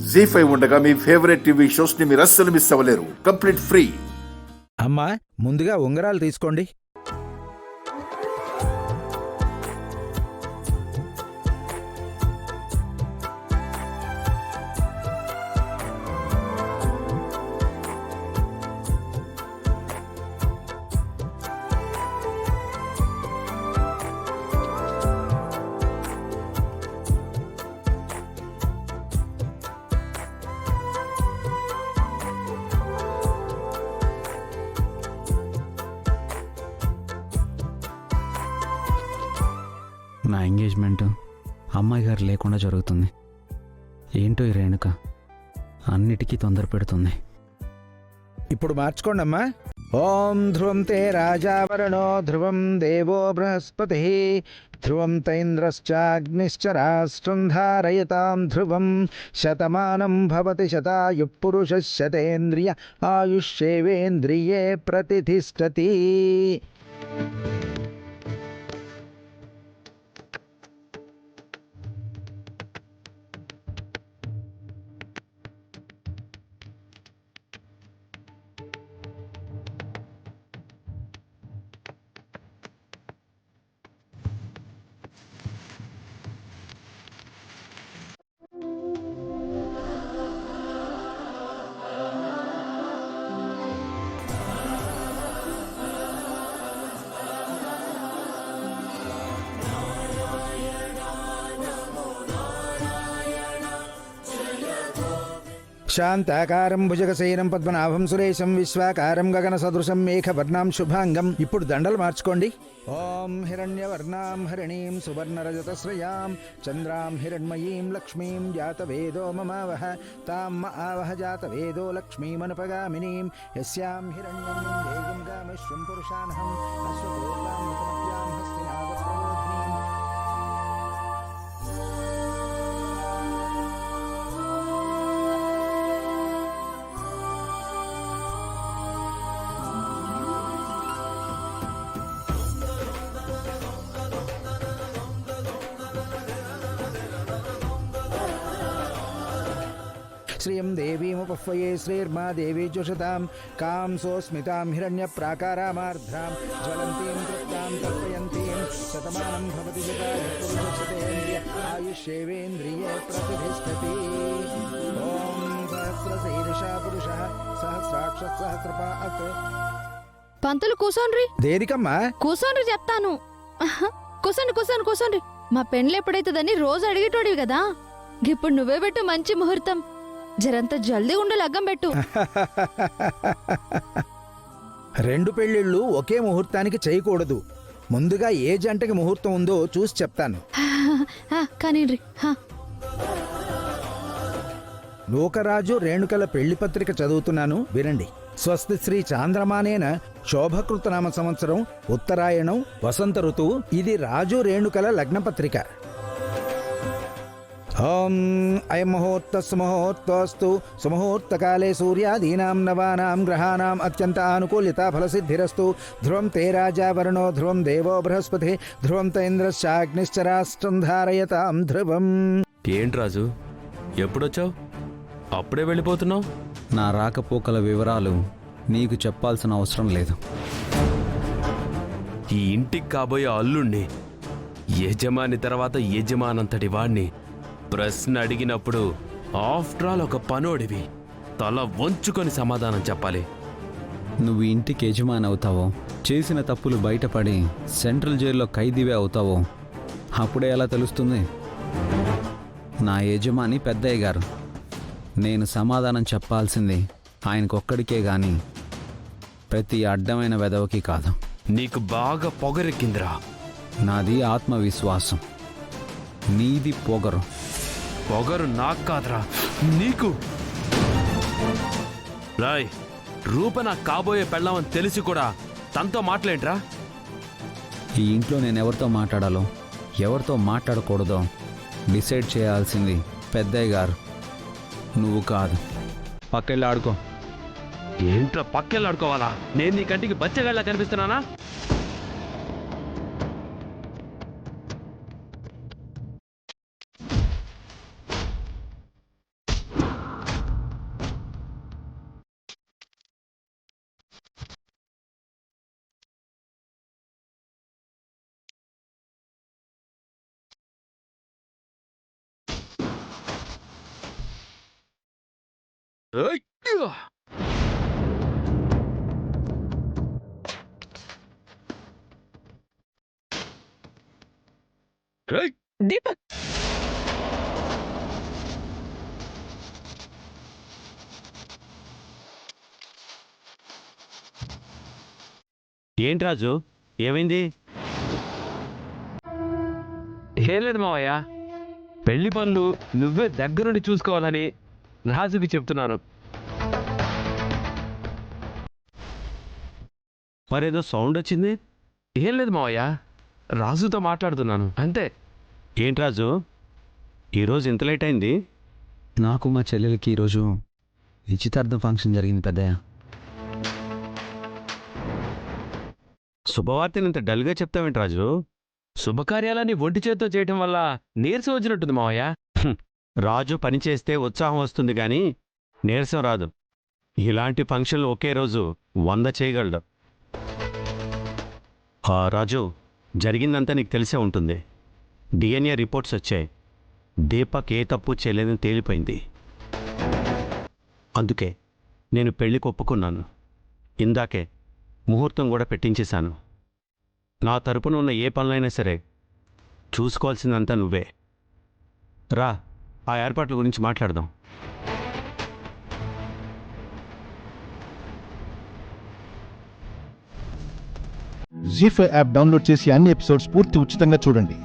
జీ5 ఉండగా మీ favourite TV shows ని మీరు అస్సలు మిస్ అవ్వలేరు. Complete free. అమ్మా, ముందుగా ఉంగరాలు తీసుకోండి. నా ఎంగేజ్మెంట్ అమ్మాయి గారు లేకుండా జరుగుతుంది. ఏంటో ఈ రేణుక అన్నిటికీ తొందర పెడుతుంది. ఇప్పుడు మార్చుకోండి అమ్మా. ఓం ధ్రువం తే రాజావరణో ధ్రువం దేవో బృహస్పతి ధ్రువం తైంద్రశ్చాగ్నిశ్చ రాష్ట్రం ధారయతాం ధ్రువం శతమానం భవతి శతాయుః పురుషः శతేంద్రియ ఆయుష్యేవేంద్రియే ప్రతిష్ఠతి. శాంతాకారం భుజగశయనం పద్మనాభం సురేశం విశ్వాకారం గగన సదృశం మేఘవర్ణాం శుభాంగం. ఇప్పుడు దండలు మార్చుకోండి. ఓం హిరణ్యవర్ణాం హరిణీం సువర్ణరజతశ్రయాం చంద్రాం హిరణ్మయీం లక్ష్మీం జాతవేదో మమావహ తాం ఆవహ జాతవేదో లక్ష్మీమనుపగామినీం యస్యాం హిరణ్యం దేవం గామశ్వం పురుషానహం అశ్వపూర్వాం నతమప్యాం హస్తినాగప్రయోధ్నీం. శ్రియం దేవీముపహ్వయే శ్రీర్మా దేవీ జుషతాం కాంసోస్మితాం హిరణ్య ప్రాకారామార్ధ్రాం జ్వలంతీం తృప్తాం కల్పయంతీం శతమానం భవతి శతాయుః ఆయుష్యేవేంద్రియే ప్రతిష్ఠతి. ఓం సహస్రశీర్షా పురుషః సహస్రాక్ష సహస్రపాత్. పంతులు కూసోండ్రి. దేనికమ్మా? కూసోండ్రి చెప్తాను. కూసోండి కూసోండి కూసోండి. మా పెండ్లు ఎప్పుడైతుందని రోజు అడిగేటోడివి కదా, ఇప్పుడు నువ్వే పెట్టు మంచి ముహూర్తం. జరంత జల్దీ ఉండు, లగ్గం పెట్టు. రెండు పెళ్ళిళ్ళు ఒకే ముహూర్తానికి చేయకూడదు. ముందుగా ఏ జంటకి ముహూర్తం ఉందో చూసి చెప్తాను. కానీ లోకరాజు రేణుకల పెళ్లి పత్రిక చదువుతున్నాను, వినండి. స్వస్తి శ్రీ చాంద్రమానేన శోభకృతనామ సంవత్సరం ఉత్తరాయణం వసంత ఋతువు. ఇది రాజు రేణుకల లగ్నపత్రిక. ఓం అయం ముహూర్తస్సు సుముహూర్తకాలే సూర్యాదీనాం నవానాం గ్రహాణాం అత్యంత ఆనుకూల్యత ఫలసిద్ధిరస్తు. ధ్రువం తే రాజా వరుణో ధ్రువం దేవో బృహస్పతి ధ్రువం తైంద్రశ్చాగ్నిశ్చ రాష్ట్రం ధారయతాం ధ్రువం. ఏంటి రాజు, ఎప్పుడొచ్చావు? అప్పుడే వెళ్ళిపోతున్నావు? నా రాకపోకల వివరాలు నీకు చెప్పాల్సిన అవసరం లేదు. ఈ ఇంటికి కాబోయే అల్లుణ్ణి, యజమాని తర్వాత యజమానంతటి వాణ్ణి ప్రశ్న అడిగినప్పుడు ఆఫ్టర్ ఆల్ ఒక పనోడివి, తల వంచుకొని సమాధానం చెప్పాలి. నువ్వు ఇంటికి యజమాని అవుతావో, చేసిన తప్పులు బయటపడి సెంట్రల్ జైల్లో ఖైదీవే అవుతావో అప్పుడే ఎలా తెలుస్తుంది? నా యజమాని పెద్దయ్య గారు. నేను సమాధానం చెప్పాల్సింది ఆయనకొక్కడికే గాని ప్రతి అడ్డమైన వెధవకి కాదు. నీకు బాగా పొగరెక్కిందిరా. నాది ఆత్మవిశ్వాసం, నీది పొగరు. పొగరు నాకు కాదురా, నీకు. రాయ్, రూప నాకు కాబోయే పెళ్ళామని తెలిసి కూడా తనతో మాట్లాడరా? ఈ ఇంట్లో నేను ఎవరితో మాట్లాడాలో ఎవరితో మాట్లాడకూడదో డిసైడ్ చేయాల్సింది పెద్దయ్య గారు, నువ్వు కాదు. పక్కెళ్ళి ఆడుకో. ఏంట్రా పక్కెళ్ళి ఆడుకోవాలా? నేను నీ కంటికి బచ్చగాళ్ళ కనిపిస్తున్నానా? దీపక్, ఏంటి రాజు, ఏమైంది? ఏం లేదు మావయ్య, పెళ్లి పనులు నువ్వే దగ్గరుండి చూసుకోవాలని రాజుకి చెప్తున్నాను. మరేదో సౌండ్ వచ్చింది. ఏం లేదు మావయ్య, రాజుతో మాట్లాడుతున్నాను అంతే. ఏంటి రాజు, ఈరోజు ఇంత లేట్ అయింది? నాకు మా చెల్లెలకి ఈరోజు నిశ్చితార్థం ఫంక్షన్ జరిగింది పెద్దయ్య. శుభవార్తని ఇంత డల్గా చెప్తావేంటి రాజు? శుభకార్యాలని ఒంటి చేత్తో చేయటం వల్ల నీరసం వచ్చినట్టుంది మావయ్య. రాజు పని చేస్తే ఉత్సాహం వస్తుంది కానీ నీరసం రాదు. ఇలాంటి ఫంక్షన్లు ఒకే రోజు 100 చేయగలడు. రాజు, జరిగిందంతా నీకు తెలిసే ఉంటుంది. DNA రిపోర్ట్స్ వచ్చాయి. దీపక్ ఏ తప్పు చేయలేదని తేలిపోయింది. అందుకే నేను పెళ్లికి ఒప్పుకున్నాను. ఇందాకే ముహూర్తం కూడా పెట్టించేశాను. నా తరపున ఉన్న ఏ పనులైనా సరే చూసుకోవాల్సిందంతా నువ్వే. రా, ఆ ఏర్పాట్ల గురించి మాట్లాడదాం. జీ5 యాప్ డౌన్లోడ్ చేసి అన్ని ఎపిసోడ్స్ పూర్తి ఉచితంగా చూడండి.